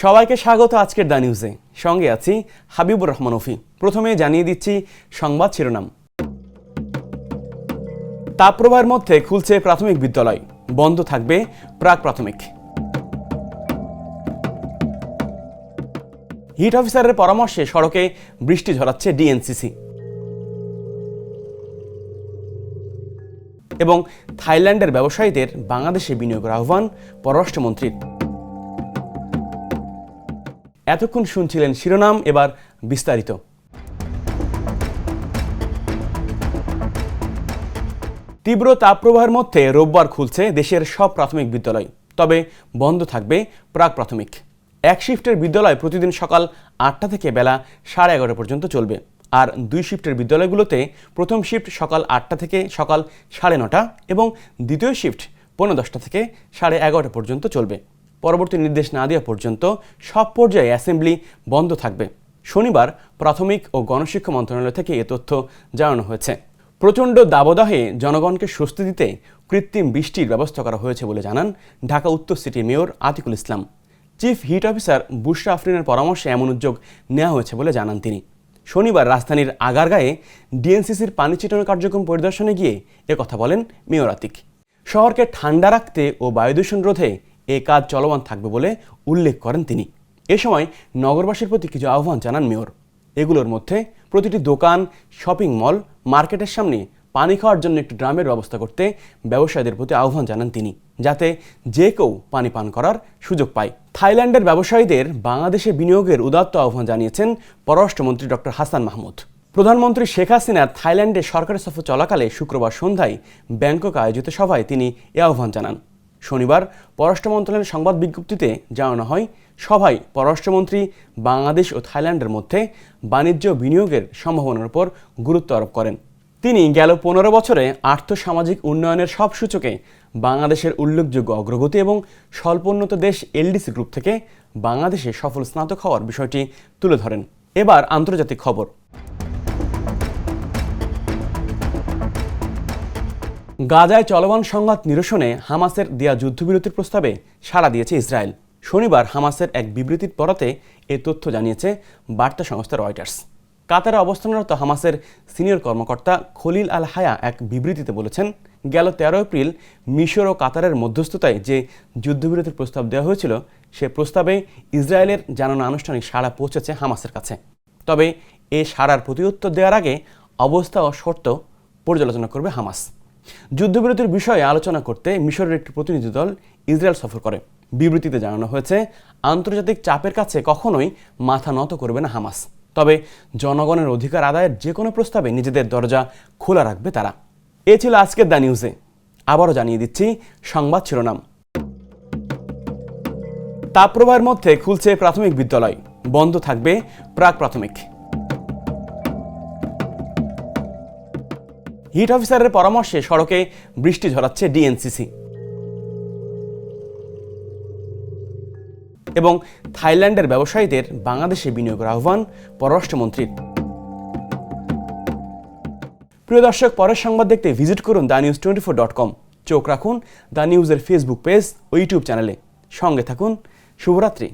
সবাইকে স্বাগত আজকের দা নিউজে। সঙ্গে আছি হাবিবুর রহমান অফি। প্রথমে জানিয়ে দিচ্ছি সংবাদ শিরোনাম। তাপপ্রবাহের মধ্যে খুলছে প্রাথমিক বিদ্যালয়, বন্ধ থাকবে প্রাক প্রাথমিক। হিট অফিসারের পরামর্শে সড়কে বৃষ্টি ঝরাচ্ছে ডিএনসিসি। এবং থাইল্যান্ডের ব্যবসায়ীদের বাংলাদেশে বিনিয়োগের আহ্বান পররাষ্ট্রমন্ত্রীর। এতক্ষণ শুনছিলেন শিরোনাম, এবার বিস্তারিত। তীব্র তাপপ্রবাহের মধ্যে রোববার খুলছে দেশের সব প্রাথমিক বিদ্যালয়, তবে বন্ধ থাকবে প্রাক প্রাথমিক। এক শিফটের বিদ্যালয় প্রতিদিন সকাল 8টা থেকে বেলা 11:30 পর্যন্ত চলবে, আর দুই শিফটের বিদ্যালয়গুলোতে প্রথম শিফট সকাল 8টা থেকে সকাল 9:30 এবং দ্বিতীয় শিফট 10:45 থেকে 11:30 পর্যন্ত চলবে। পরবর্তী নির্দেশ না দেওয়া পর্যন্ত সব পর্যায়ে অ্যাসেম্বলি বন্ধ থাকবে। শনিবার প্রাথমিক ও গণশিক্ষা মন্ত্রণালয় থেকে এ তথ্য জানানো হয়েছে। প্রচণ্ড দাবদাহে জনগণকে স্বস্তি দিতে কৃত্রিম বৃষ্টির ব্যবস্থা করা হয়েছে বলে জানান ঢাকা উত্তর সিটির মেয়র আতিকুল ইসলাম। চিফ হিট অফিসার বুশরা আফরিনের পরামর্শে এমন উদ্যোগ নেওয়া হয়েছে বলে জানান তিনি। শনিবার রাজধানীর আগারগাঁয়ে ডিএনসিসির পানি ছিটানো কার্যক্রম পরিদর্শনে গিয়ে একথা বলেন মেয়র আতিক। শহরকে ঠান্ডা রাখতে ও বায়ুদূষণ রোধে এ কাজ চলমান থাকবে বলে উল্লেখ করেন তিনি। এ সময় নগরবাসীর প্রতি কিছু আহ্বান জানান মেয়র। এগুলোর মধ্যে প্রতিটি দোকান, শপিং মল, মার্কেটের সামনে পানি খাওয়ার জন্য একটি ড্রামের ব্যবস্থা করতে ব্যবসায়ীদের প্রতি আহ্বান জানান তিনি, যাতে যে কেউ পানি পান করার সুযোগ পায়। থাইল্যান্ডের ব্যবসায়ীদের বাংলাদেশে বিনিয়োগের উদাত্ত আহ্বান জানিয়েছেন পররাষ্ট্রমন্ত্রী ডক্টর হাসান মাহমুদ। প্রধানমন্ত্রী শেখ হাসিনার থাইল্যান্ডে সরকারি সফর চলাকালে শুক্রবার সন্ধ্যায় ব্যাংককে আয়োজিত সভায় তিনি এ আহ্বান জানান। শনিবার পররাষ্ট্র মন্ত্রণালয়ের সংবাদ বিজ্ঞপ্তিতে জানানো হয়, সভায় পররাষ্ট্রমন্ত্রী বাংলাদেশ ও থাইল্যান্ডের মধ্যে বাণিজ্য বিনিয়োগের সম্ভাবনার উপর গুরুত্ব আরোপ করেন। তিনি গেল 15 বছরে আর্থসামাজিক উন্নয়নের সব সূচকে বাংলাদেশের উল্লেখযোগ্য অগ্রগতি এবং স্বল্পোন্নত দেশ এলডিসি গ্রুপ থেকে বাংলাদেশে সফল স্নাতক হওয়ার বিষয়টি তুলে ধরেন। এবার আন্তর্জাতিক খবর। গাজায় চলমান সংঘাত নিরসনে হামাসের দেয়া যুদ্ধবিরতির প্রস্তাবে সাড়া দিয়েছে ইসরায়েল। শনিবার হামাসের এক বিবৃতির বরাতে এ তথ্য জানিয়েছে বার্তা সংস্থা রয়টার্স। কাতারে অবস্থানরত হামাসের সিনিয়র কর্মকর্তা খলিল আল হায়া এক বিবৃতিতে বলেছেন, গেল 13 এপ্রিল মিশর ও কাতারের মধ্যস্থতায় যে যুদ্ধবিরতির প্রস্তাব দেওয়া হয়েছিল, সে প্রস্তাবে ইসরায়েলের জানানো আনুষ্ঠানিক সাড়া পৌঁছেছে হামাসের কাছে। তবে এ সাড়ার প্রতিউত্তর দেওয়ার আগে অবস্থা ও শর্ত পর্যালোচনা করবে হামাস। যুদ্ধবিরতির বিষয়ে আলোচনা করতে মিশরের একটি প্রতিনিধি দল ইসরায়েল সফর করে। বিবৃতিতে জানানো হয়েছে, আন্তর্জাতিক চাপের কাছে কখনোই মাথা নত করবে না হামাস, তবে জনগণের অধিকার আদায়ের যে কোনো প্রস্তাবে নিজেদের দরজা খোলা রাখবে তারা। এ ছিল আজকের দা নিউজে। আবারও জানিয়ে দিচ্ছি সংবাদ শিরোনাম। তাপপ্রবাহের মধ্যে খুলছে প্রাথমিক বিদ্যালয়, বন্ধ থাকবে প্রাক প্রাথমিক। হিট অফিসারের পরামর্শে সড়কে বৃষ্টি ঝরাচ্ছে ডিএনসিসি। এবং থাইল্যান্ডের ব্যবসায়ীদের বাংলাদেশে বিনিয়োগের আহ্বান পররাষ্ট্রমন্ত্রীর। প্রিয় দর্শক, পরের সংবাদ দেখতে ভিজিট করুন danews24.com। চোখ রাখুন দা নিউজের ফেসবুক পেজ ও ইউটিউব চ্যানেলে। সঙ্গে থাকুন। শুভরাত্রি।